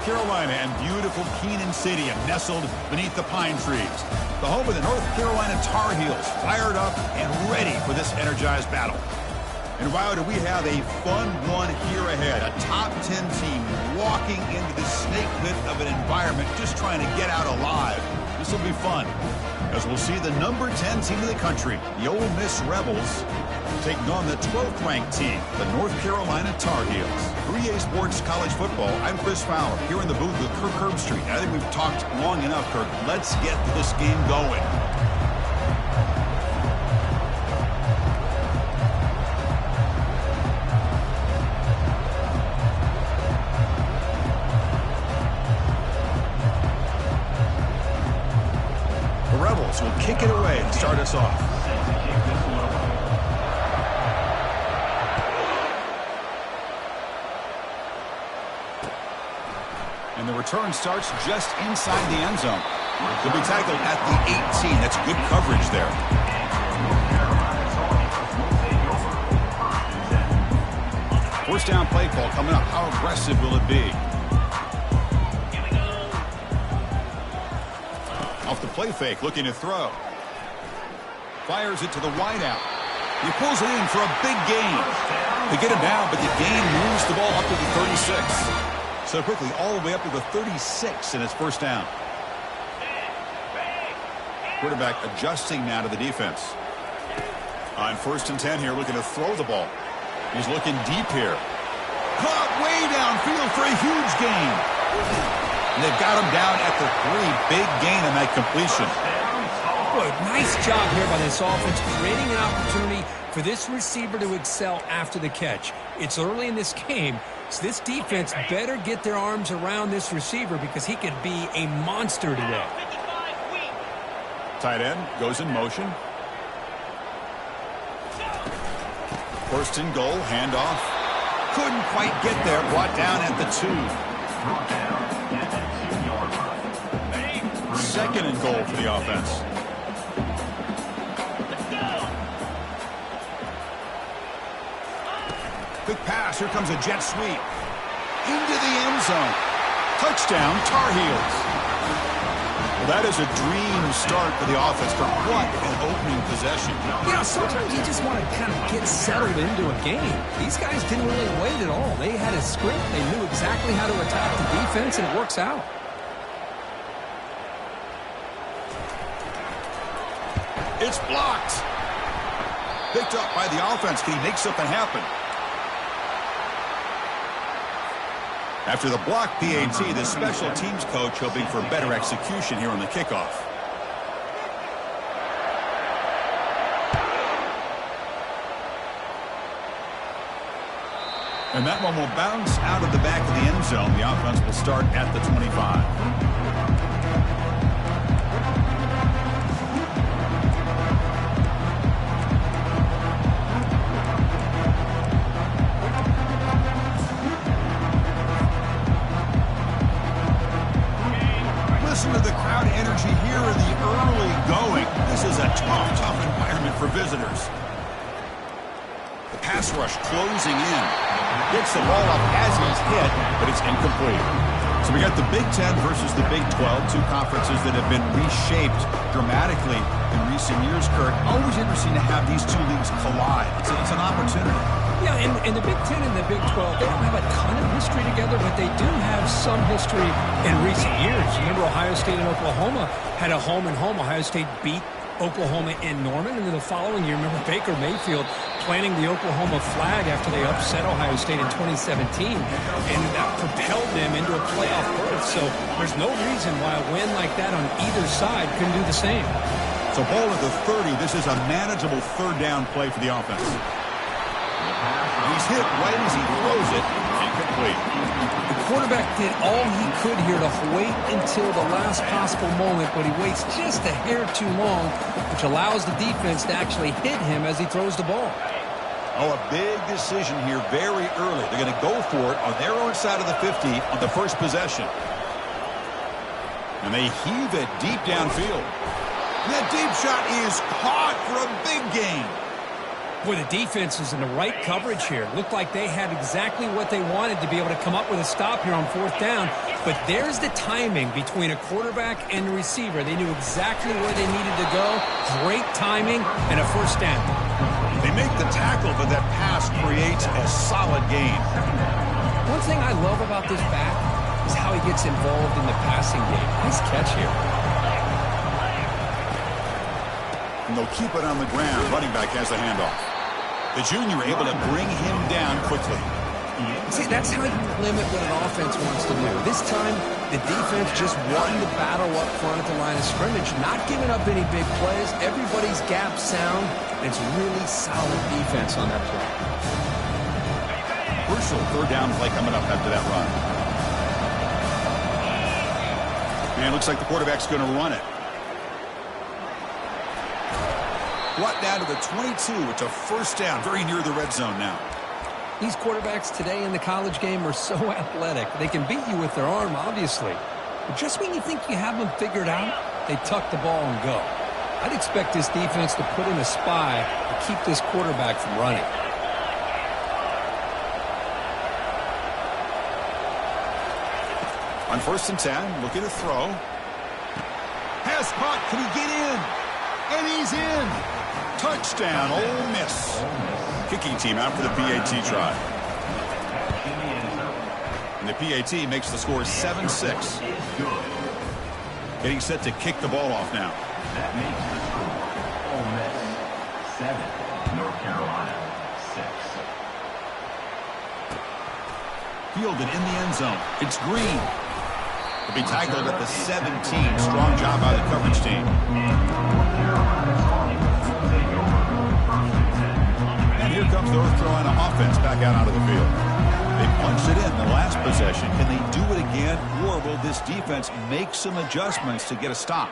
Carolina and beautiful Kenan Stadium nestled beneath the pine trees. The home of the North Carolina Tar Heels, fired up and ready for this energized battle. And wow, do we have a fun one here ahead. A top 10 team walking into the snake pit of an environment just trying to get out alive. This will be fun, as we'll see the number 10 team in the country, the Ole Miss Rebels, taking on the 12th ranked team, the North Carolina Tar Heels. 3A Sports College Football, I'm Chris Fowler, here in the booth with Kirk Herbstreit. I think we've talked long enough, Kirk. Let's get this game going. The Rebels will kick it away and start us off. And the return starts just inside the end zone. He'll be tackled at the 18. That's good coverage there. First down play call coming up. How aggressive will it be? Off the play fake, looking to throw. Fires it to the wideout. He pulls it in for a big gain. They get him down, but the gain moves the ball up to the 36. So quickly, all the way up to the 36 in his first down. Quarterback adjusting now to the defense. On 1st and 10 here, looking to throw the ball. He's looking deep here. Caught way downfield for a huge gain. And they've got him down at the 3. Big gain on that completion. Good. Nice job here by this offense, creating an opportunity for this receiver to excel after the catch. It's early in this game, so this defense better get their arms around this receiver because he could be a monster today. Tight end goes in motion. 1st and goal, handoff. Couldn't quite get there, brought down at the 2. 2nd and goal for the offense. Quick pass. Here comes a jet sweep. Into the end zone. Touchdown, Tar Heels. Well, that is a dream start for the offense. For what an opening possession. You know, sometimes you just want to kind of get settled into a game. These guys didn't really wait at all. They had a script. They knew exactly how to attack the defense, and it works out. It's blocked. Picked up by the offense. Can he make something happen? After the block PAT, the special teams coach hoping for better execution here on the kickoff. And that one will bounce out of the back of the end zone. The offense will start at the 25. Listen to the crowd energy here in the early going. This is a tough environment for visitors. The pass rush closing in. Gets the ball up as he's hit, but it's incomplete. So we got the Big Ten versus the Big 12, two conferences that have been reshaped dramatically in recent years, Kurt. Always interesting to have these two leagues collide. It's an opportunity. Yeah, and the Big Ten and the Big 12, they don't have a ton of history together, but they do have some history in recent years. Remember, Ohio State and Oklahoma had a home-and-home. Ohio State beat Oklahoma in Norman, and then the following year, remember Baker Mayfield planting the Oklahoma flag after they upset Ohio State in 2017, and that propelled them into a playoff berth. So there's no reason why a win like that on either side couldn't do the same. So ball at the 30. This is a manageable 3rd down play for the offense. He's hit right as he throws it. Incomplete. The quarterback did all he could here to wait until the last possible moment, but he waits just a hair too long, which allows the defense to actually hit him as he throws the ball. Oh, a big decision here very early. They're going to go for it on their own side of the 50 on the first possession. And they heave it deep downfield. And that deep shot is caught for a big gain. Boy, the defense is in the right coverage here. Looked like they had exactly what they wanted to be able to come up with a stop here on 4th down. But there's the timing between a quarterback and the receiver. They knew exactly where they needed to go. Great timing and a first down. They make the tackle, but that pass creates a solid gain. One thing I love about this back is how he gets involved in the passing game. Nice catch here. And they'll keep it on the ground. Running back has the handoff. The junior able to bring him down quickly. See, that's how you limit what an offense wants to do. This time, the defense just won the battle up front at the line of scrimmage, not giving up any big plays. Everybody's gap sound, and it's really solid defense on that play. Crucial third down play coming up after that run. And it looks like the quarterback's going to run it. Brought down to the 22. It's a first down, very near the red zone now. These quarterbacks today in the college game are so athletic. They can beat you with their arm, obviously. But just when you think you have them figured out, they tuck the ball and go. I'd expect this defense to put in a spy to keep this quarterback from running. On 1st and 10, looking to throw. Pass caught. Can he get in? And he's in. Touchdown, Ole Miss. Kicking team out for the PAT try. And the PAT makes the score 7-6. Getting set to kick the ball off now. That makes the score Ole Miss 7, North Carolina 6. Fielded in the end zone. It's Green. Will be tackled at the 17. Strong job by the coverage team. And here comes the North Carolina offense back out onto the field. They punched it in the last possession. Can they do it again, or will this defense make some adjustments to get a stop?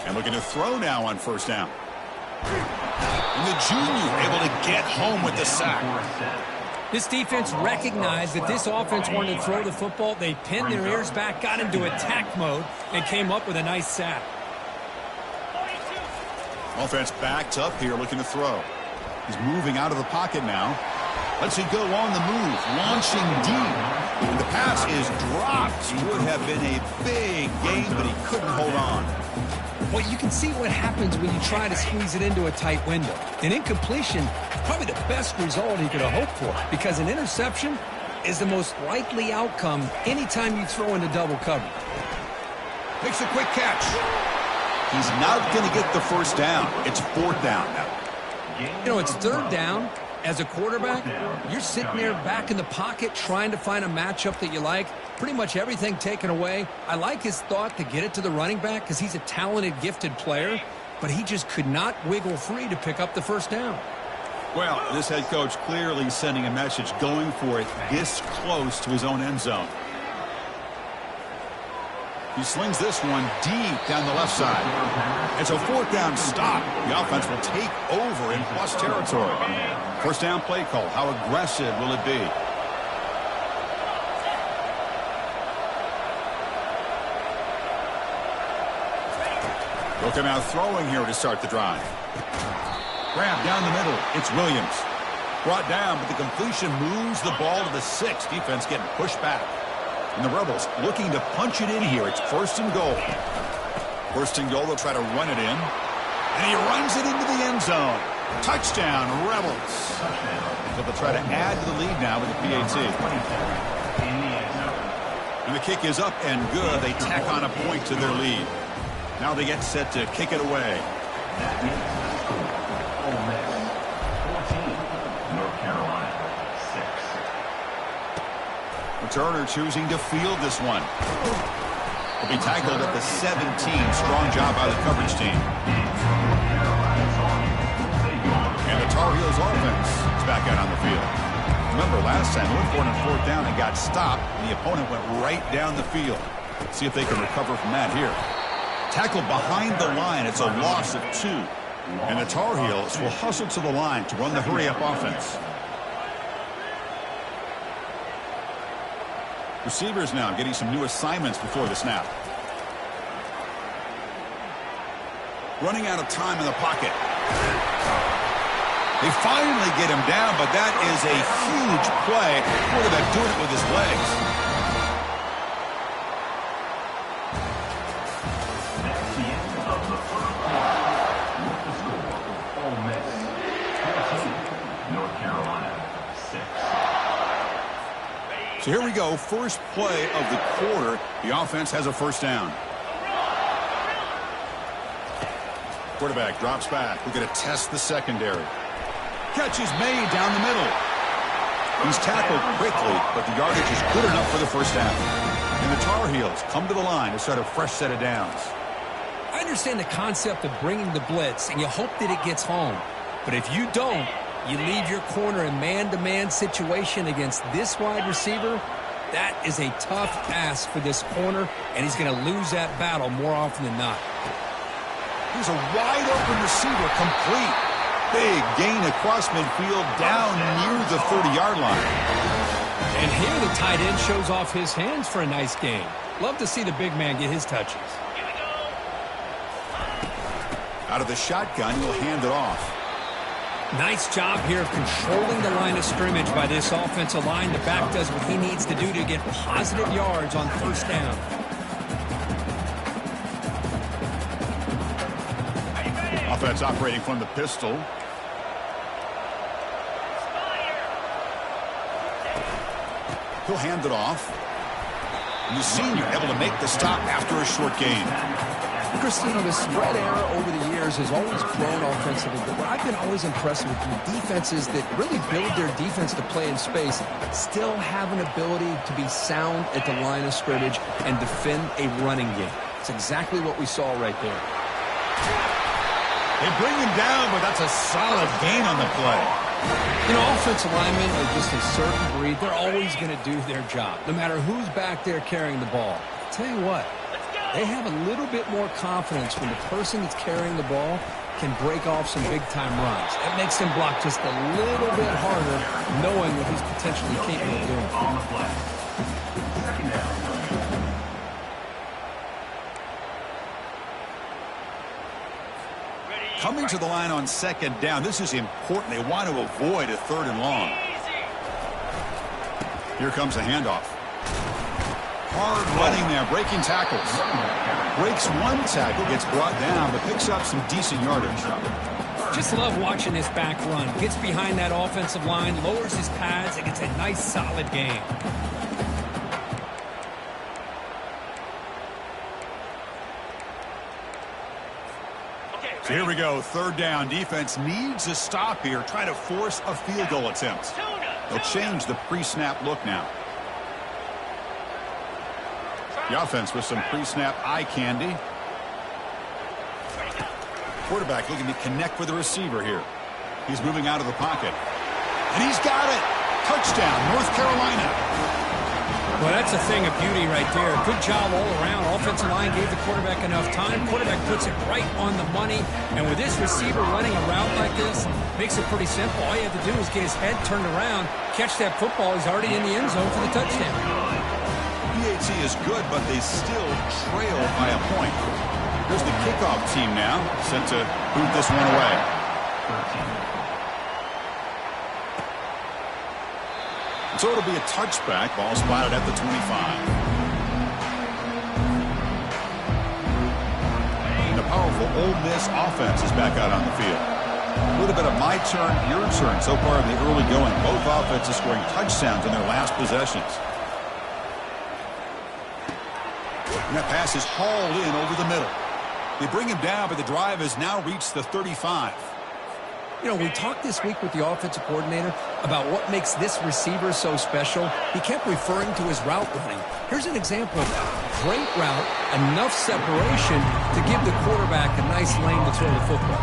And looking to throw now on 1st down. And the junior able to get home with the sack. This defense recognized that this offense wanted to throw the football. They pinned their ears back, got into attack mode, and came up with a nice sack. Offense backed up here looking to throw. He's moving out of the pocket now. Lets it go on the move, launching deep. And the pass is dropped. Would have been a big gain, but he couldn't hold on. Well, you can see what happens when you try to squeeze it into a tight window. An incompletion is probably the best result he could have hoped for, because an interception is the most likely outcome anytime you throw into double coverage. Makes a quick catch. He's not going to get the first down. It's 4th down now. You know, it's 3rd down. As a quarterback, you're sitting there back in the pocket trying to find a matchup that you like. Pretty much everything taken away. I like his thought to get it to the running back because he's a talented, gifted player, but he just could not wiggle free to pick up the first down. Well, this head coach clearly sending a message, going for it this close to his own end zone. He slings this one deep down the left side. It's a 4th down stop. The offense will take over in plus territory. First down play call. How aggressive will it be? They'll come out throwing here to start the drive. Grab down the middle. It's Williams. Brought down, but the completion moves the ball to the 6. Defense getting pushed back. And the Rebels looking to punch it in here. It's 1st and goal. 1st and goal, they'll try to run it in. And he runs it into the end zone. Touchdown, Rebels. So they'll try to add to the lead now with the PAT. And the kick is up and good. They tack on a point to their lead. Now they get set to kick it away. That makes the score Ole Miss 14, North Carolina 6. Turner choosing to field this one. Will be tackled at the 17. Strong job by the coverage team. And the Tar Heels offense is back out on the field. Remember last time they went for it on 4th down and got stopped. And the opponent went right down the field. Let's see if they can recover from that here. Tackled behind the line. It's a loss of 2. And the Tar Heels will hustle to the line to run the hurry-up offense. Receivers now getting some new assignments before the snap. Running out of time in the pocket. They finally get him down, but that is a huge play. Quarterback doing it with his legs. That's the end of the first quarter. With the score, Ole Miss 14, North Carolina 6. So here we go. First play of the quarter. The offense has a first down. Quarterback drops back. We're going to test the secondary. Catch is made down the middle. He's tackled quickly, but the yardage is good enough for the first down. And the Tar Heels come to the line to start a fresh set of downs. I understand the concept of bringing the blitz, and you hope that it gets home. But if you don't, you leave your corner in man-to-man situation against this wide receiver. That is a tough ask for this corner, and he's going to lose that battle more often than not. Here's a wide-open receiver, complete. Big gain across midfield, down near the 30-yard line. And here the tight end shows off his hands for a nice gain. Love to see the big man get his touches. Out of the shotgun, he'll hand it off. Nice job here of controlling the line of scrimmage by this offensive line. The back does what he needs to do to get positive yards on first down. Offense operating from the pistol. He'll hand it off. And the senior able to make the stop after a short gain. Christine, the spread era over the years has always grown offensively, but what I've been always impressed with the defenses that really build their defense to play in space still have an ability to be sound at the line of scrimmage and defend a running game. It's exactly what we saw right there. They bring him down, but that's a solid gain on the play. You know, offensive linemen are just a certain breed. They're always going to do their job, no matter who's back there carrying the ball. I'll tell you what, they have a little bit more confidence when the person that's carrying the ball can break off some big-time runs. It makes him block just a little bit harder, knowing what he's potentially capable of doing. On the play. Second down. Coming to the line on second down. This is important. They want to avoid a third and long. Here comes a handoff. Hard running there, breaking tackles. Breaks one tackle, gets brought down, but picks up some decent yardage. Just love watching this back run. Gets behind that offensive line, lowers his pads, and gets a nice, solid gain. So here we go, third down. Defense needs a stop here. Try to force a field goal attempt. They'll change the pre-snap look now. The offense with some pre-snap eye candy. Quarterback looking to connect with the receiver here. He's moving out of the pocket. And he's got it. Touchdown, North Carolina. Well, that's a thing of beauty right there. Good job all around. Offensive line gave the quarterback enough time. Quarterback puts it right on the money. And with this receiver running a route like this, makes it pretty simple. All you have to do is get his head turned around, catch that football. He's already in the end zone for the touchdown. PAT is good, but they still trail by a point. Here's the kickoff team now, set to boot this one away. 13. So it'll be a touchback. Ball spotted at the 25. And the powerful Ole Miss offense is back out on the field. A little bit of my turn, your turn so far in the early going. Both offenses scoring touchdowns in their last possessions. And that pass is hauled in over the middle. They bring him down, but the drive has now reached the 35. You know, we talked this week with the offensive coordinator about what makes this receiver so special. He kept referring to his route running. Here's an example of that. Great route, enough separation to give the quarterback a nice lane to throw the football.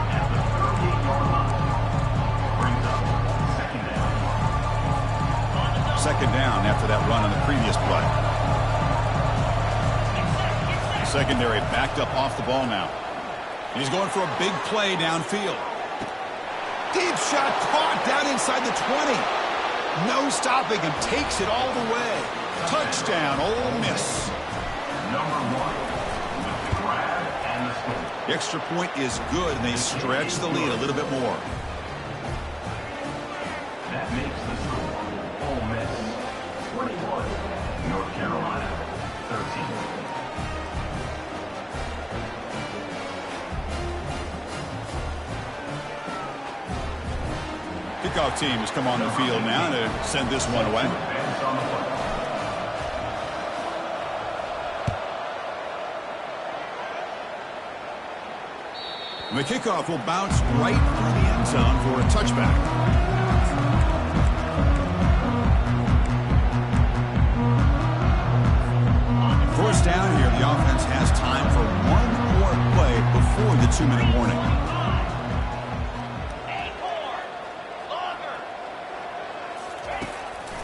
Second down after that run on the previous play. Secondary backed up off the ball now. He's going for a big play downfield. Deep shot caught down inside the 20. No stopping him. Takes it all the way. Touchdown, Ole Miss. Number 1 with the grab and the score. The extra point is good, and they stretch the lead a little bit more. North Carolina, 13. Kickoff team has come on the field now to send this one away. And the kickoff will bounce right through the end zone for a touchback. First down here, the offense has time for one more play before the 2-minute warning.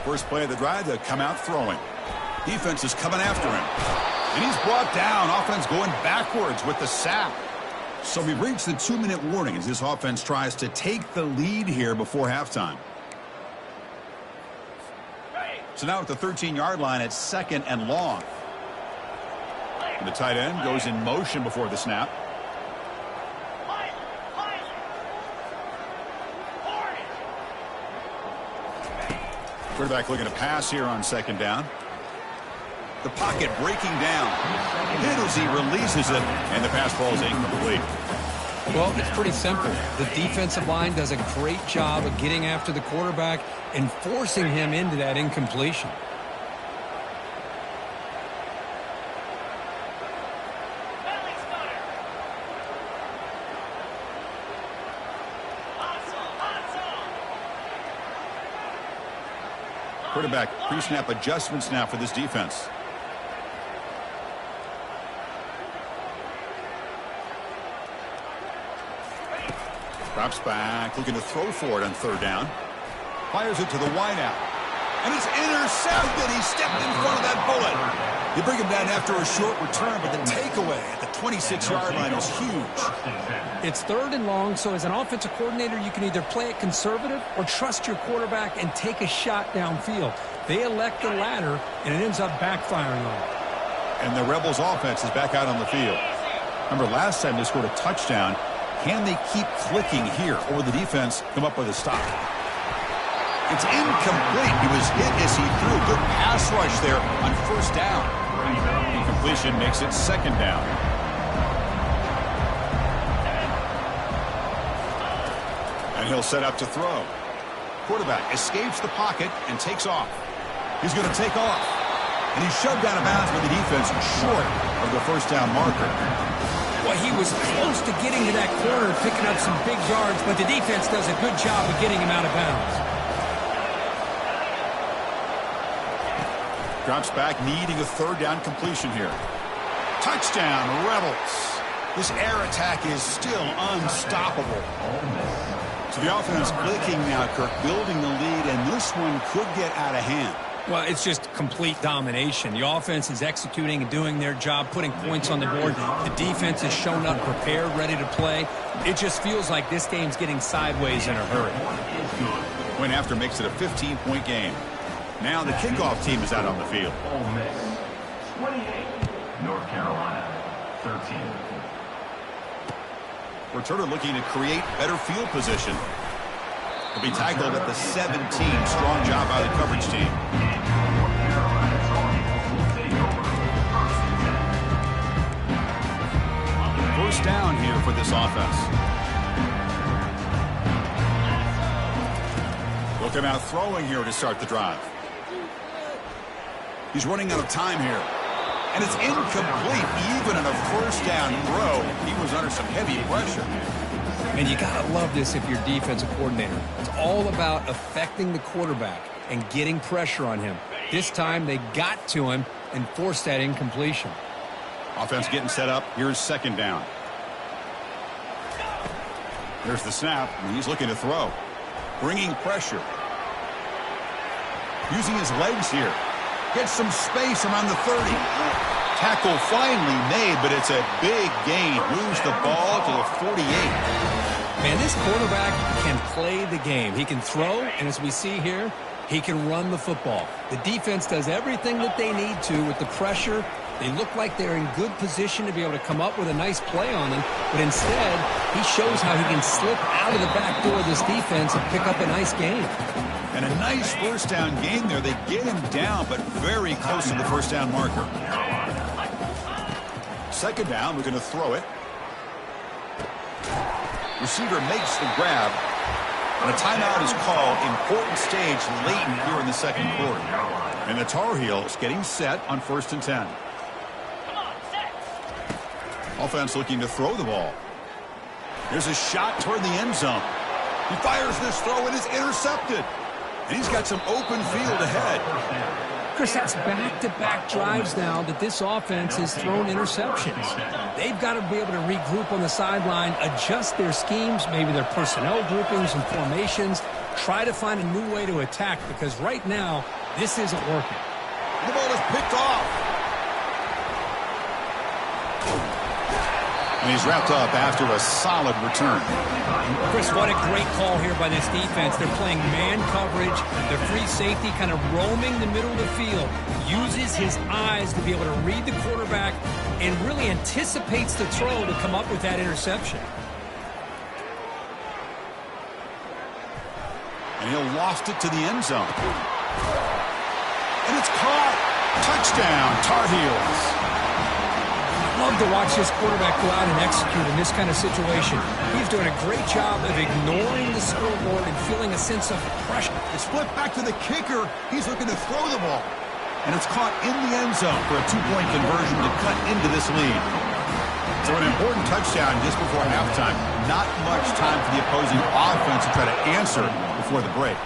First play of the drive, they come out throwing. Defense is coming after him. And he's brought down. Offense going backwards with the sack. So we've reached the 2-minute warning as this offense tries to take the lead here before halftime. So now at the 13-yard line, it's 2nd and long. And the tight end goes in motion before the snap. Quarterback looking to pass here on 2nd down. The pocket breaking down. Hit as he releases it, and the pass ball is incomplete. Well, it's pretty simple. The defensive line does a great job of getting after the quarterback and forcing him into that incompletion. Quarterback pre-snap adjustments now for this defense. Drops back, looking to throw for it on 3rd down. Fires it to the wideout. And it's intercepted. He stepped in front of that bullet. You bring him down after a short return, but the takeaway at the 26-yard line is huge. It's 3rd and long, so as an offensive coordinator, you can either play it conservative or trust your quarterback and take a shot downfield. They elect the latter, and it ends up backfiring on them. And the Rebels offense is back out on the field. Remember, last time they scored a touchdown. Can they keep clicking here, or will the defense come up with a stop? It's incomplete. He was hit as he threw. Good pass rush there on 1st down. Incompletion makes it 2nd down. And he'll set up to throw. Quarterback escapes the pocket and takes off. He's going to take off. And he's shoved out of bounds by the defense short of the 1st down marker. Well, he was close to getting to that corner, picking up some big yards, but the defense does a good job of getting him out of bounds. Drops back, needing a 3rd down completion here. Touchdown, Rebels. This air attack is still unstoppable. So the offense clicking now, Kirk, building the lead, and this one could get out of hand. Well, it's just complete domination. The offense is executing and doing their job, putting points on the board. The defense is shown up, prepared, ready to play. It just feels like this game's getting sideways in a hurry. Point after makes it a 15-point game. Now the kickoff team is out on the field. Ole Miss, 28. North Carolina, 13. Returner looking to create better field position. He'll be tackled at the 17. Strong job by the coverage team. First down here for this offense. They'll come out throwing here to start the drive. He's running out of time here. And it's incomplete. Even in a 1st down throw, he was under some heavy pressure. And you got to love this if you're defensive coordinator. It's all about affecting the quarterback and getting pressure on him. This time they got to him and forced that incompletion. Offense getting set up. Here's 2nd down. There's the snap, and he's looking to throw. Bringing pressure. Using his legs here. Gets some space around the 30. Tackle finally made, but it's a big gain. Moves the ball to the 48. Man, this quarterback can play the game. He can throw, and as we see here, he can run the football. The defense does everything that they need to with the pressure. They look like they're in good position to be able to come up with a nice play on him, but instead, he shows how he can slip out of the back door of this defense and pick up a nice gain. And a nice first down gain there. They get him down, but very close to the first down marker. Second down, we're going to throw it. Receiver makes the grab. And a timeout is called. Important stage late here in the second quarter. And the Tar Heels getting set on 1st and 10. Offense looking to throw the ball. Here's a shot toward the end zone. He fires this throw and is intercepted. And he's got some open field ahead. Chris, that's back-to-back drives now that this offense has thrown interceptions. They've got to be able to regroup on the sideline, adjust their schemes, maybe their personnel groupings and formations, try to find a new way to attack, because right now, this isn't working. The ball is picked off. And he's wrapped up after a solid return. Chris, what a great call here by this defense. They're playing man coverage. The free safety kind of roaming the middle of the field. Uses his eyes to be able to read the quarterback and really anticipates the throw to come up with that interception. And he'll loft it to the end zone. And it's caught. Touchdown, Tar Heels. Love to watch this quarterback go out and execute in this kind of situation. He's doing a great job of ignoring the scoreboard and feeling a sense of pressure. It's flipped back to the kicker. He's looking to throw the ball. And it's caught in the end zone for a 2-point conversion to cut into this lead. So an important touchdown just before halftime. Not much time for the opposing offense to try to answer before the break.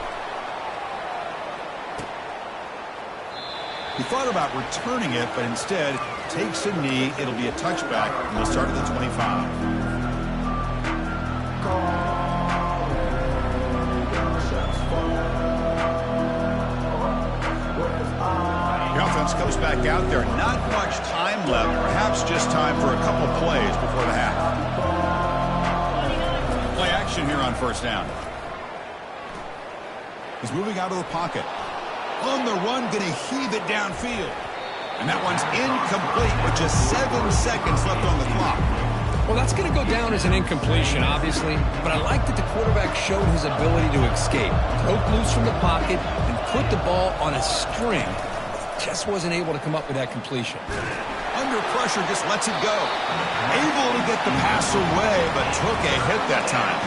He thought about returning it, but instead takes a knee. It'll be a touchback, and they'll start at the 25. The offense comes back out there. Not much time left. Perhaps just time for a couple plays before the half. Play action here on 1st down. He's moving out of the pocket. On the run, going to heave it downfield. And that one's incomplete with just 7 seconds left on the clock. Well, that's going to go down as an incompletion, obviously. But I like that the quarterback showed his ability to escape. Broke loose from the pocket and put the ball on a string. Just wasn't able to come up with that completion. Under pressure, just lets it go. Able to get the pass away, but took a hit that time.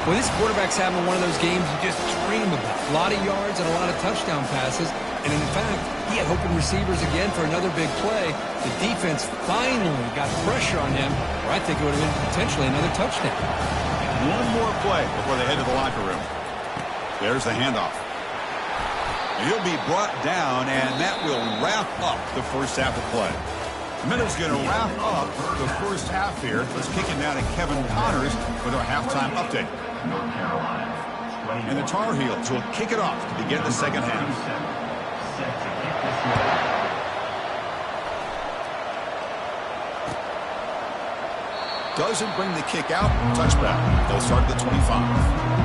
Well, this quarterback's having one of those games you just dream about. A lot of yards and a lot of touchdown passes. And in fact, he had open receivers again for another big play. The defense finally got pressure on him, or I think it would have been potentially another touchdown. One more play before they head to the locker room. There's the handoff. And he'll be brought down, and that will wrap up the first half of play. Minutes going to wrap up the first half here. Let's kick it down to Kevin Connors with our halftime update. And the Tar Heels will kick it off to begin the second half. Doesn't bring the kick out. Touchback. They'll start at the 25.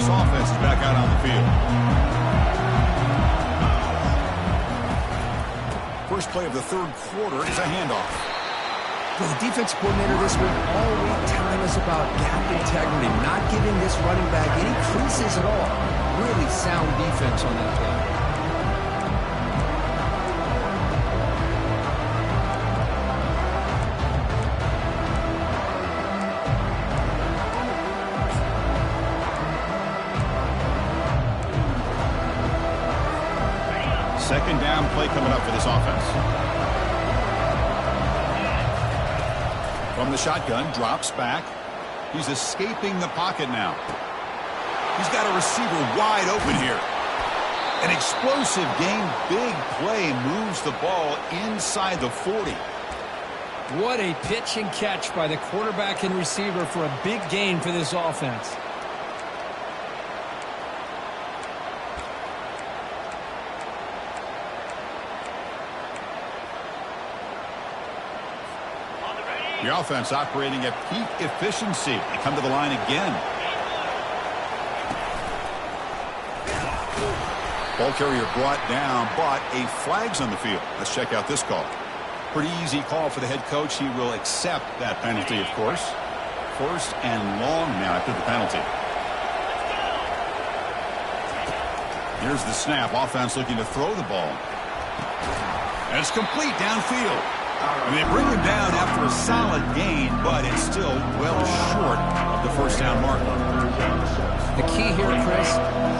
Offense is back out on the field. First play of the third quarter is a handoff. Well, the defense coordinator this week all week telling us about gap integrity, not giving this running back any creases at all. Really sound defense on that play. Second down play coming up for this offense. From the shotgun, drops back. He's escaping the pocket now. He's got a receiver wide open here. An explosive game, big play, moves the ball inside the 40. What a pitch and catch by the quarterback and receiver for a big gain for this offense. The offense operating at peak efficiency. They come to the line again. Ball carrier brought down, but a flag's on the field. Let's check out this call. Pretty easy call for the head coach. He will accept that penalty, of course. First and long now after the penalty. Here's the snap. Offense looking to throw the ball. And it's complete downfield. And they bring him down after a solid gain, but it's still well short of the first down marker. The key here, Chris,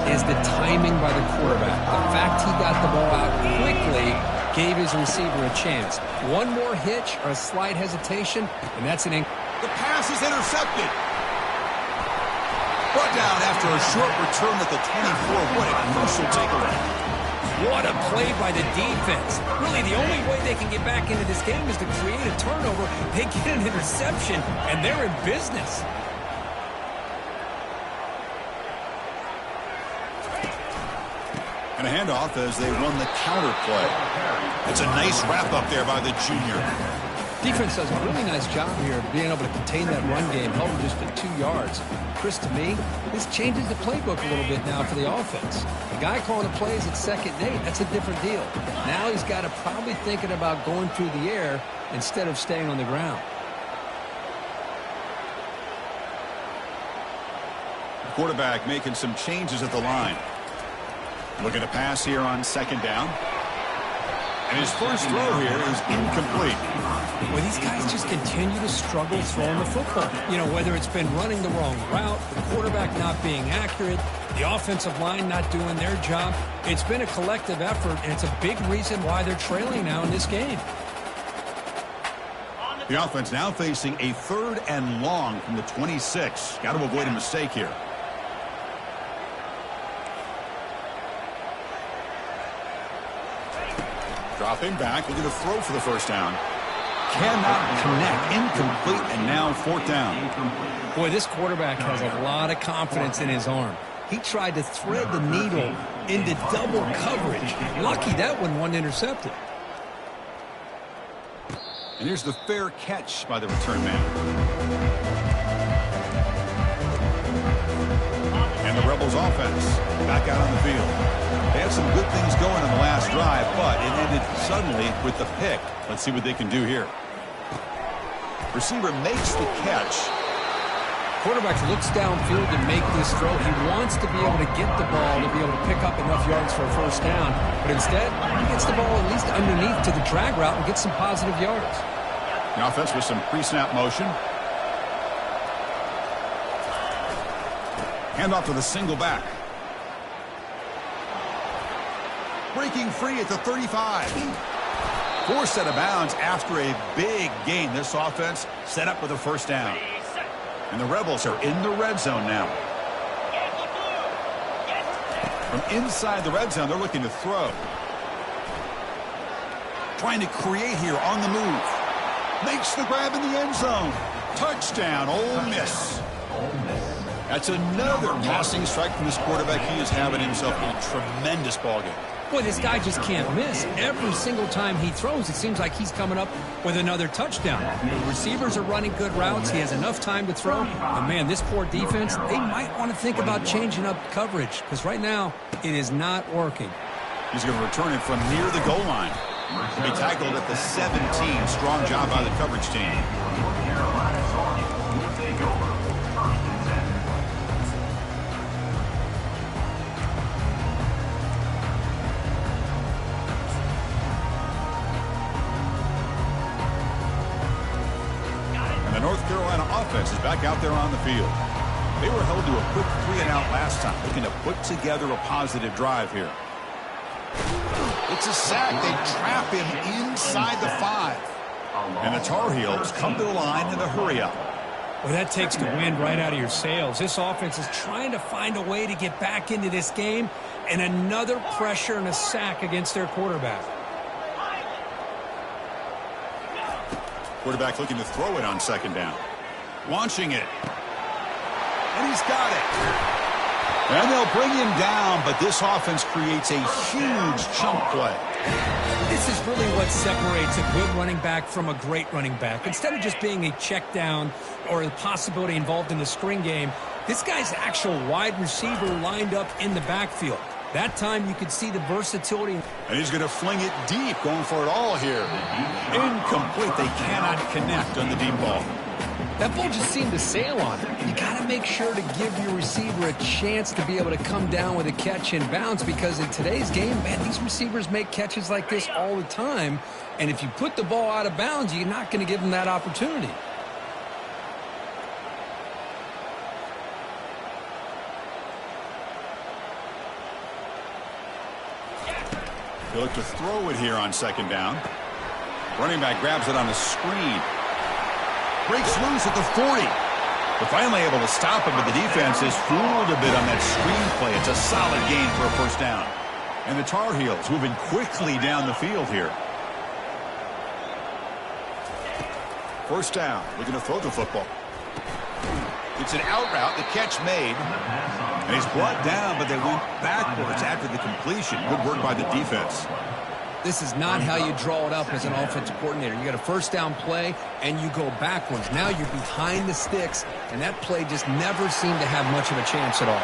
is the timing by the quarterback. The fact he got the ball out quickly gave his receiver a chance. One more hitch or a slight hesitation, and that's an The pass is intercepted. Brought down after a short return at the 24. What a crucial takeaway. What a play by the defense. Really, the only way they can get back into this game is to create a turnover. They get an interception, and they're in business. And a handoff as they run the counter play. It's a nice wrap up there by the junior. Defense does a really nice job here of being able to contain that run game, held him just to 2 yards. Chris, to me, this changes the playbook a little bit now for the offense. The guy calling the plays at 2nd and 8, that's a different deal. Now he's got to probably thinking about going through the air instead of staying on the ground. The quarterback making some changes at the line. Looking to pass here on 2nd down. And his first throw here is incomplete. Well, these guys just continue to struggle throwing the football. You know, whether it's been running the wrong route, the quarterback not being accurate, the offensive line not doing their job. It's been a collective effort, and it's a big reason why they're trailing now in this game. The offense now facing a 3rd and long from the 26. Got to avoid a mistake here. Dropping back, looking to throw for the first down. Cannot connect, incomplete, and now 4th down. Boy, this quarterback has a lot of confidence in his arm. He tried to thread the needle into double coverage. Lucky that one wasn't intercepted. And here's the fair catch by the return man. And the Rebels offense back out on the field. They had some good things going on the last drive, but it ended suddenly with the pick. Let's see what they can do here. Receiver makes the catch. Quarterback looks downfield to make this throw. He wants to be able to get the ball to be able to pick up enough yards for a first down. But instead, he gets the ball at least underneath to the drag route and gets some positive yards. The offense with some pre-snap motion. Handoff to the single back. Breaking free at the 35. Forced out of bounds after a big gain. This offense set up with a first down. And the Rebels are in the red zone now. From inside the red zone, they're looking to throw. Trying to create here on the move. Makes the grab in the end zone. Touchdown, Ole Miss. That's another passing strike from this quarterback. He is having himself a tremendous ballgame. Boy, this guy just can't miss. Every single time he throws, it seems like he's coming up with another touchdown. The receivers are running good routes. He has enough time to throw. And, man, this poor defense, they might want to think about changing up coverage because right now it is not working. He's going to return it from near the goal line. He tackled at the 17. Strong job by the coverage team. The North Carolina offense is back out there on the field. They were held to a quick 3-and-out last time, looking to put together a positive drive here. It's a sack. They trap him inside the 5. And the Tar Heels come to the line in a hurry-up. Well, that takes the wind right out of your sails. This offense is trying to find a way to get back into this game, and another pressure and a sack against their quarterback. Quarterback looking to throw it on 2nd down. Launching it. And he's got it. And they'll bring him down, but this offense creates a huge chunk play. This is really what separates a good running back from a great running back. Instead of just being a check down or a possibility involved in the screen game, this guy's actual wide receiver lined up in the backfield. That time you could see the versatility. And he's going to fling it deep, going for it all here. Incomplete. They cannot connect on the deep ball. That ball just seemed to sail on it. You got to make sure to give your receiver a chance to be able to come down with a catch and bounce, because in today's game, man, these receivers make catches like this all the time. And if you put the ball out of bounds, you're not going to give them that opportunity. They look to throw it here on second down. Running back grabs it on the screen. Breaks loose at the 40. They're finally able to stop him, but the defense is fooled a bit on that screen play. It's a solid gain for a first down. And the Tar Heels moving quickly down the field here. First down, looking to throw the football. It's an out route, the catch made. And he's brought down, but they went backwards after the completion. Good work by the defense. This is not how you draw it up as an offensive coordinator. You got a first down play, and you go backwards. Now you're behind the sticks, and that play just never seemed to have much of a chance at all.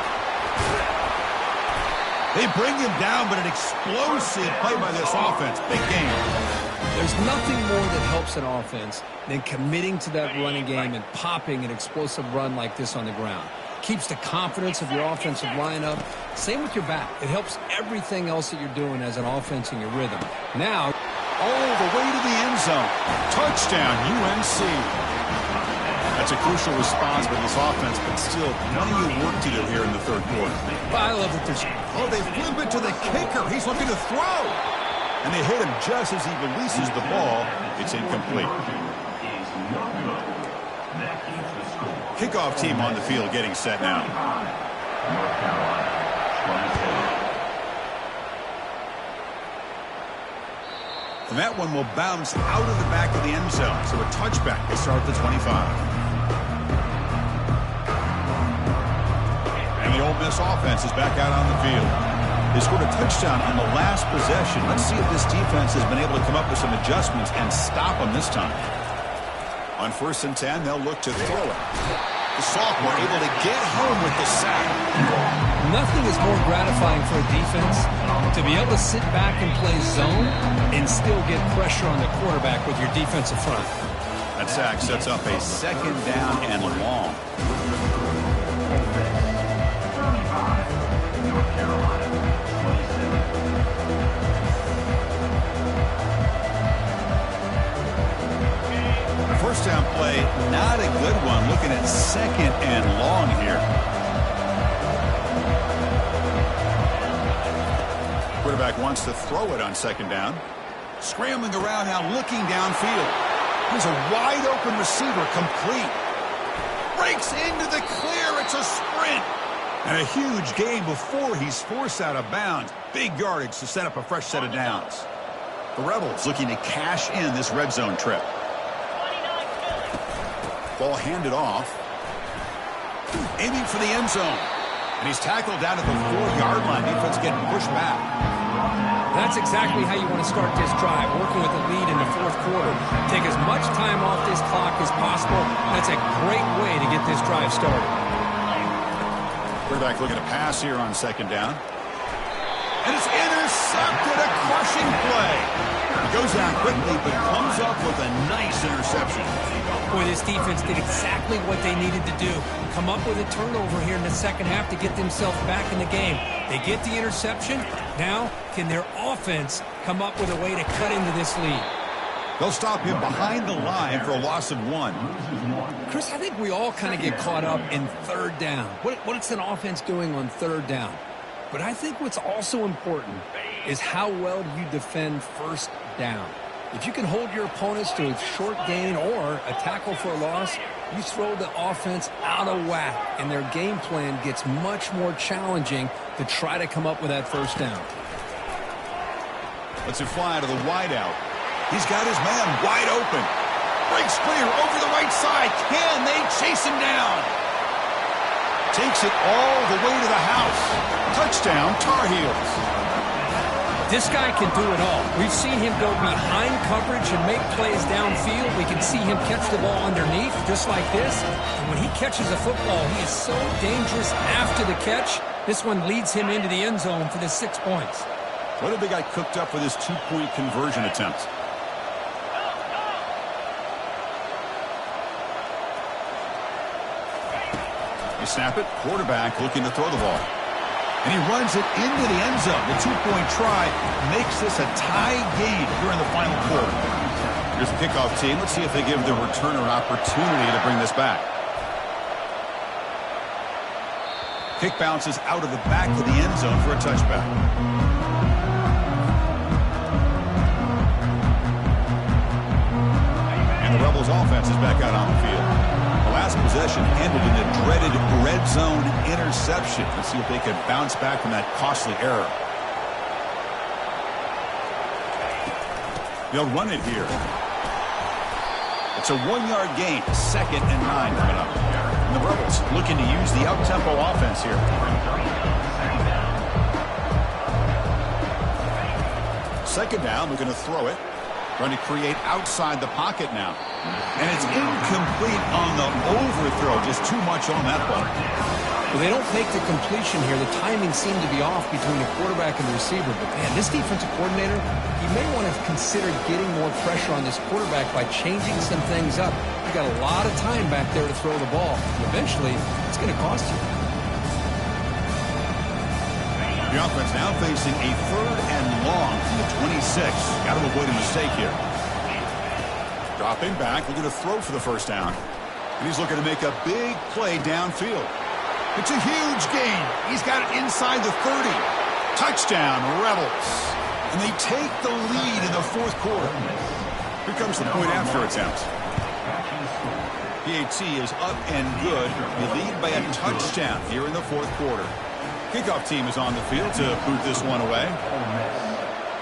They bring him down, but an explosive play by this offense. Big game. There's nothing more that helps an offense than committing to that running game and popping an explosive run like this on the ground. Keeps the confidence of your offensive lineup. Same with your back. It helps everything else that you're doing as an offense in your rhythm. Now, all the way to the end zone. Touchdown, UNC. That's a crucial response by this offense, but still plenty of work to do here in the third quarter. I love that there's... Oh, they flip it to the kicker. He's looking to throw. And they hit him just as he releases the ball. It's incomplete. Kickoff team on the field getting set now. And that one will bounce out of the back of the end zone. So a touchback to start the 25. And the Ole Miss offense is back out on the field. They scored a touchdown on the last possession. Let's see if this defense has been able to come up with some adjustments and stop them this time. On 1st and 10, they'll look to throw it. The sophomore able to get home with the sack. Nothing is more gratifying for a defense to be able to sit back and play zone and still get pressure on the quarterback with your defensive front. That sack sets up a second down and long. North Carolina, 27. First down play, not a good one. Looking at second and long here. Quarterback wants to throw it on second down. Scrambling around now, looking downfield. Here's a wide open receiver, complete. Breaks into the clear. It's a sprint. And a huge gain before he's forced out of bounds. Big yardage to set up a fresh set of downs. The Rebels looking to cash in this red zone trip. Ball handed off. Aiming for the end zone. And he's tackled down at the 4-yard line. Defense getting pushed back. That's exactly how you want to start this drive, working with a lead in the fourth quarter. Take as much time off this clock as possible. That's a great way to get this drive started. Quarterback looking to pass here on second down. And it's intercepted, a crushing play. He goes down quickly, but comes up with a nice interception. Boy, this defense did exactly what they needed to do. Come up with a turnover here in the second half to get themselves back in the game. They get the interception. Now, can their offense come up with a way to cut into this lead? They'll stop him behind the line for a loss of 1. Chris, I think we all kind of get caught up in third down. What's an offense doing on third down? But I think what's also important is how well you defend first down. If you can hold your opponents to a short gain or a tackle for a loss, you throw the offense out of whack, and their game plan gets much more challenging to try to come up with that first down. Let's it fly to the wideout. He's got his man wide open. Breaks clear over the right side. Can they chase him down? Takes it all the way to the house. Touchdown, Tar Heels. This guy can do it all. We've seen him go behind coverage and make plays downfield. We can see him catch the ball underneath, just like this. And when he catches a football, he is so dangerous after the catch. This one leads him into the end zone for the 6 points. What have they got cooked up for this two-point conversion attempt? They snap it. Quarterback looking to throw the ball. And he runs it into the end zone. The two-point try makes this a tie game here in the final quarter. Here's the kickoff team. Let's see if they give the returner an opportunity to bring this back. Kick bounces out of the back of the end zone for a touchback. And the Rebels offense is back out on the field. The last possession ended in a dreaded red zone interception. Let's see if they can bounce back from that costly error. They'll run it here. It's a 1-yard gain, 2nd and 9 coming up. And the Rebels looking to use the up-tempo offense here. Second down, looking to throw it. Trying to create outside the pocket now. And it's incomplete on the overthrow. Just too much on that ball. Well, they don't make the completion here. The timing seemed to be off between the quarterback and the receiver. But, man, this defensive coordinator, he may want to consider getting more pressure on this quarterback by changing some things up. You got a lot of time back there to throw the ball. Eventually, it's going to cost you. The offense now facing a 3rd and long from the 26. Got to avoid a mistake here. Dropping back, looking to throw for the first down. And he's looking to make a big play downfield. It's a huge gain. He's got it inside the 30. Touchdown, Rebels. And they take the lead in the 4th quarter. Here comes the point after attempt. PAT is up and good. They lead by a touchdown here in the 4th quarter. Kickoff team is on the field to boot this one away. Ole Miss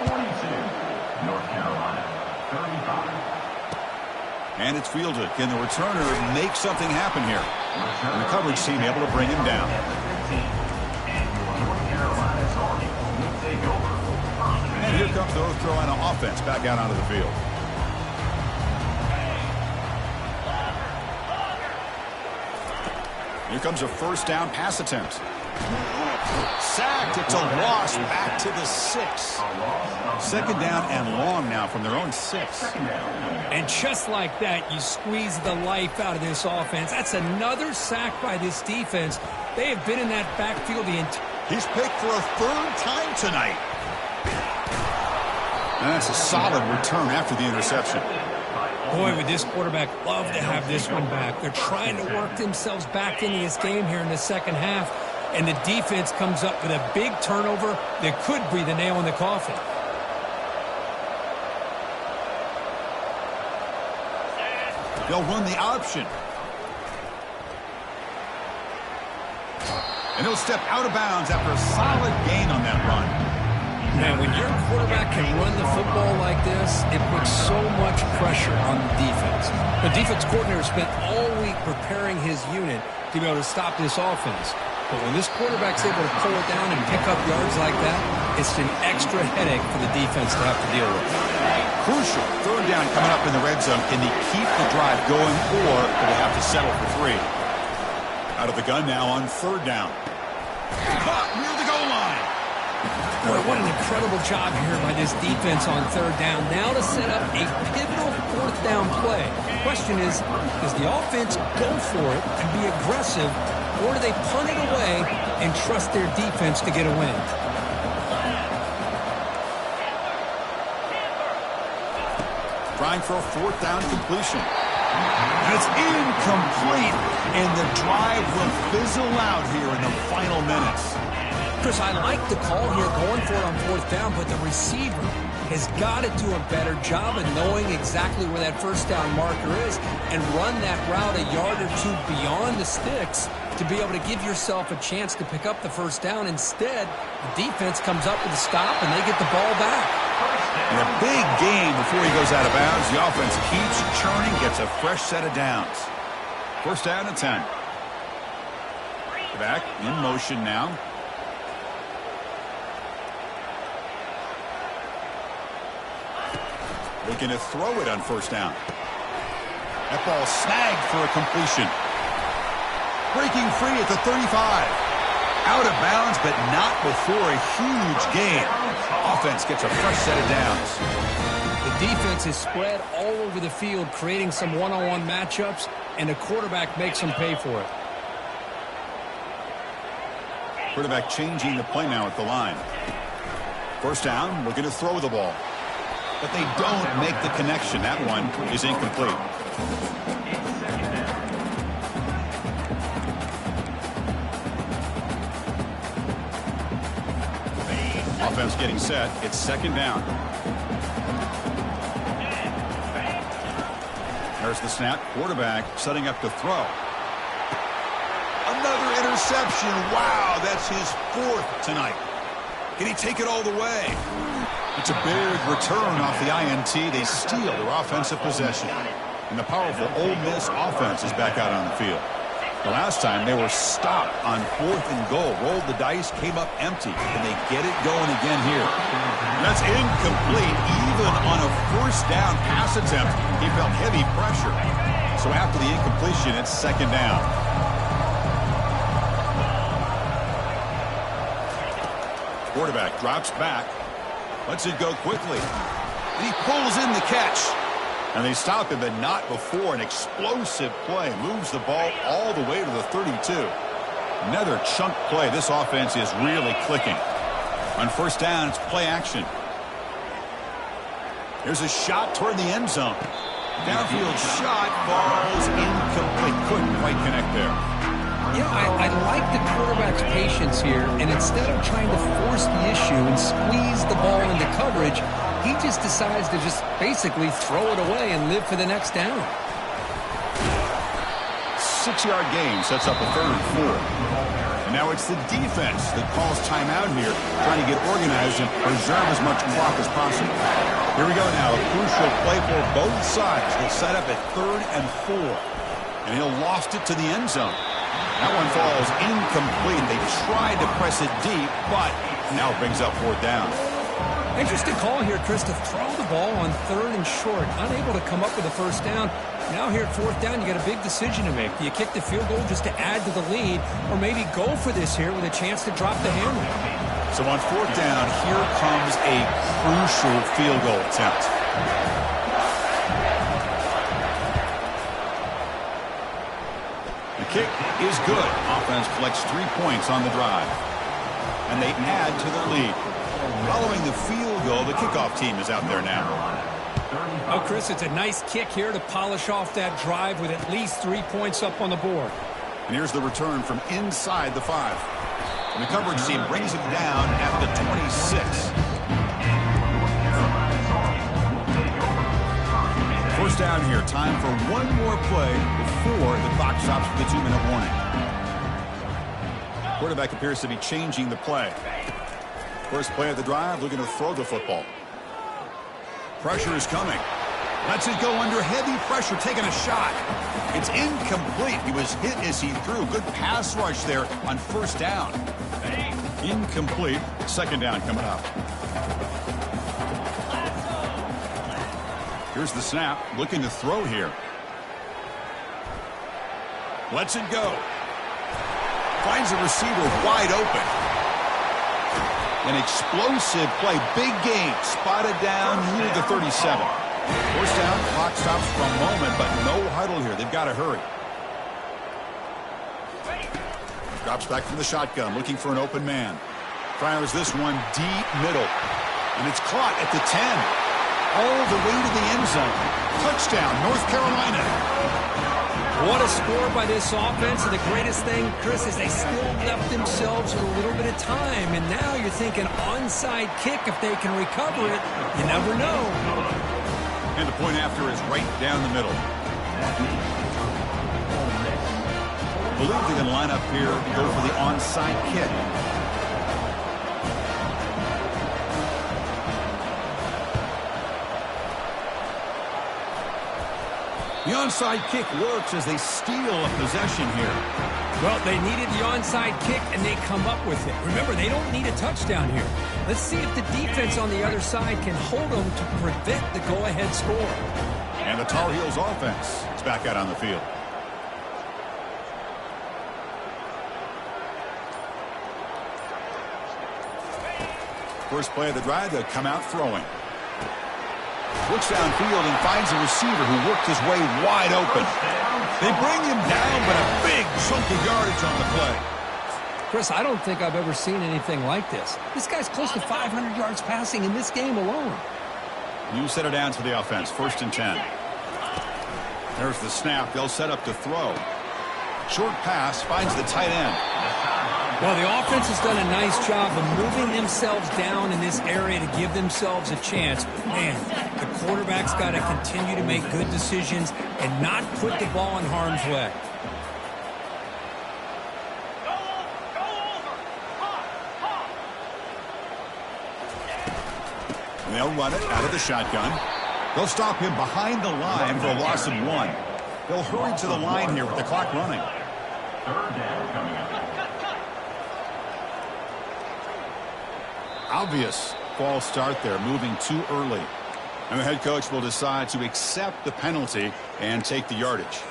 42, North Carolina 35. And it's fielded. Can the returner make something happen here? And the coverage team able to bring him down. And here comes the North Carolina offense back out onto the field. Here comes a first down pass attempt. Sacked. It's a loss back to the 6. 2nd down and long now from their own 6. And just like that, you squeeze the life out of this offense. That's another sack by this defense. They have been in that backfield the entire... He's picked for a 3rd time tonight. And that's a solid return after the interception. Boy, would this quarterback love to have this one back. They're trying to work themselves back into this game here in the second half. And the defense comes up with a big turnover that could breathe a nail in the coffin. They'll run the option. And he'll step out of bounds after a solid gain on that run. Man, when your quarterback can run the football like this, it puts so much pressure on the defense. The defense coordinator spent all week preparing his unit to be able to stop this offense. But when this quarterback's able to pull it down and pick up yards like that, it's an extra headache for the defense to have to deal with. Crucial. 3rd down coming up in the red zone. Can they keep the drive going, or do they have to settle for 3? Out of the gun now on 3rd down. Caught near the goal line. Boy, what an incredible job here by this defense on 3rd down. Now to set up a pivotal 4th down play. The question is, does the offense go for it and be aggressive, or do they punt it away and trust their defense to get a win? Trying for a 4th down completion. And it's incomplete, and the drive will fizzle out here in the final minutes. Chris, I like the call here going for it on 4th down, but the receiver has got to do a better job of knowing exactly where that 1st down marker is and run that route a yard or 2 beyond the sticks to be able to give yourself a chance to pick up the 1st down. Instead, the defense comes up with a stop, and they get the ball back. And a big gain before he goes out of bounds. The offense keeps churning, gets a fresh set of downs. 1st down and 10. Back in motion now. Looking to throw it on 1st down. That ball snagged for a completion. Breaking free at the 35. Out of bounds, but not before a huge gain. Offense gets a fresh set of downs. The defense is spread all over the field, creating some one-on-one matchups, and the quarterback makes them pay for it. Quarterback changing the play now at the line. First down, looking to throw the ball. But they don't make the connection. That one is incomplete. Offense getting set. It's second down. There's the snap. Quarterback setting up to throw. Another interception. Wow, that's his 4th tonight. Can he take it all the way? It's a big return off the INT. They steal their offensive possession. And the powerful Ole Miss offense is back out on the field. The last time they were stopped on 4th and goal. Rolled the dice, came up empty. And they get it going again here. And that's incomplete. Even on a first down pass attempt, he felt heavy pressure. So after the incompletion, it's second down. Quarterback drops back. Lets it go quickly. And he pulls in the catch. And they stop him, but not before. An explosive play. Moves the ball all the way to the 32. Another chunk play. This offense is really clicking. On first down, it's play action. Here's a shot toward the end zone. Downfield shot falls incomplete. Couldn't quite connect there. Yeah, I like the quarterback's patience here, and instead of trying to force the issue and squeeze the ball into coverage, he just decides to just basically throw it away and live for the next down. 6-yard gain sets up a 3rd and 4. And now it's the defense that calls timeout here, trying to get organized and preserve as much clock as possible. Here we go now, a crucial play for both sides. They'll set up at 3rd and 4. And he'll loft it to the end zone. That one falls incomplete. They tried to press it deep, but now brings up 4th down. Interesting call here, Chris, to throw the ball on 3rd and short. Unable to come up with a first down. Now here at 4th down, you got a big decision to make. Do you kick the field goal just to add to the lead, or maybe go for this here with a chance to drop the hammer? So on 4th down, here comes a crucial field goal attempt. The kick is good. Offense collects 3 points on the drive. And they add to their lead. Following the field goal, the kickoff team is out there now. Oh, Chris, it's a nice kick here to polish off that drive with at least 3 points up on the board. And here's the return from inside the 5. And the coverage team brings him down at the 26. First down here. Time for one more play before the clock stops for the 2-minute warning. Quarterback appears to be changing the play. First play of the drive, looking to throw the football. Pressure is coming. Lets it go under heavy pressure, taking a shot. It's incomplete. He was hit as he threw. Good pass rush there on first down. Incomplete. Second down coming up. Here's the snap. Looking to throw here. Lets it go. Finds a receiver wide open. An explosive play. Big game. Spotted down near the 37. First down. Clock stops for a moment, but no huddle here. They've got to hurry. Drops back from the shotgun, looking for an open man. Fires this one deep middle. And it's caught at the 10. All the way to the end zone. Touchdown, North Carolina. What a score by this offense. And the greatest thing, Chris, is they still left themselves with a little bit of time. And now you're thinking onside kick if they can recover it. You never know. And the point after is right down the middle. I believe they're going to line up here and go for the onside kick. The onside kick works as they steal a possession here. Well, they needed the onside kick, and they come up with it. Remember, they don't need a touchdown here. Let's see if the defense on the other side can hold them to prevent the go-ahead score. And the Tar Heels offense is back out on the field. First play of the drive, they'll come out throwing. Looks downfield and finds a receiver who worked his way wide open. They bring him down, but a big chunk of yardage on the play. Chris, I don't think I've ever seen anything like this. This guy's close to 500 yards passing in this game alone. You set it down to the offense. 1st and 10. There's the snap. They'll set up to throw. Short pass finds the tight end. Well, the offense has done a nice job of moving themselves down in this area to give themselves a chance. Man, the quarterback's got to continue to make good decisions and not put the ball in harm's way. And they'll run it out of the shotgun. They'll stop him behind the line for a loss of 1. They'll hurry to the line here with the clock running. 3rd down coming up. Obvious false start there, moving too early. And the head coach will decide to accept the penalty and take the yardage.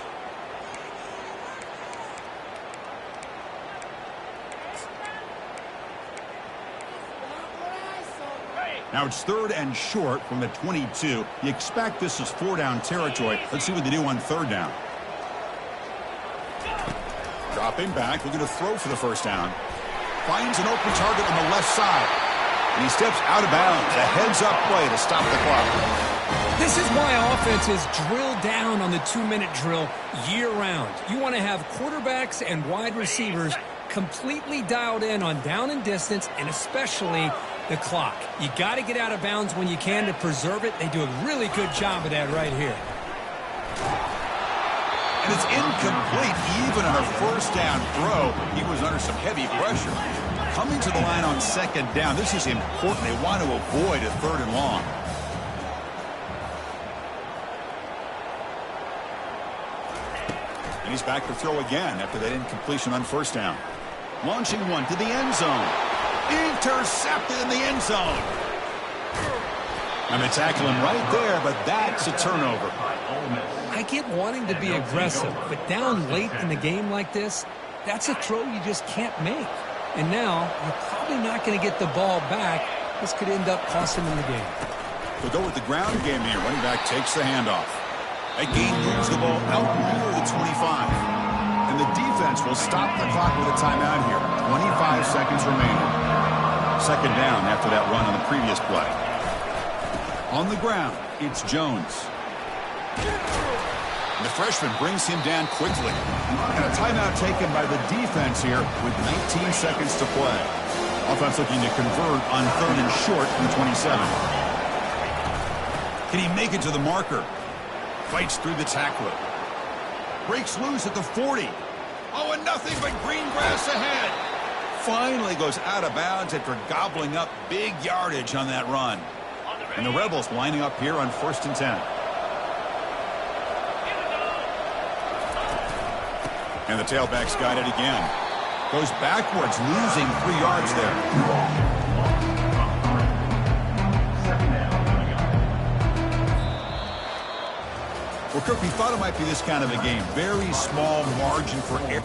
Now it's 3rd and short from the 22. You expect this is 4-down territory. Let's see what they do on 3rd down. Dropping back, looking to throw for the 1st down. Finds an open target on the left side. And he steps out of bounds. A heads-up play to stop the clock. This is why offenses drill down on the 2-minute drill year-round. You want to have quarterbacks and wide receivers completely dialed in on down and distance, and especially the clock. You got to get out of bounds when you can to preserve it. They do a really good job of that right here. And it's incomplete even on a 1st down throw. He was under some heavy pressure. Coming to the line on 2nd down. This is important. They want to avoid a 3rd and long. And he's back to throw again after that incompletion on 1st down. Launching one to the end zone. Intercepted in the end zone. And they tackle him right there, but that's a turnover. I get wanting to be aggressive, but down late in the game like this, that's a throw you just can't make. And now, you're probably not going to get the ball back. This could end up costing them the game. They'll go with the ground game here. Running back takes the handoff. Again moves the ball out near the 25. And the defense will stop the clock with a timeout here. 25 seconds remaining. 2nd down after that run on the previous play. On the ground, it's Jones. And the freshman brings him down quickly. And a timeout taken by the defense here with 19 seconds to play. Offense looking to convert on 3rd and short from the 27. Can he make it to the marker? Fights through the tackler. Breaks loose at the 40. Oh, and nothing but green grass ahead. Finally goes out of bounds after gobbling up big yardage on that run. And the Rebels lining up here on 1st and 10. And the tailback's got it again. Goes backwards, losing 3 yards there. Well, Kirk, we thought it might be this kind of a game. Very small margin for error.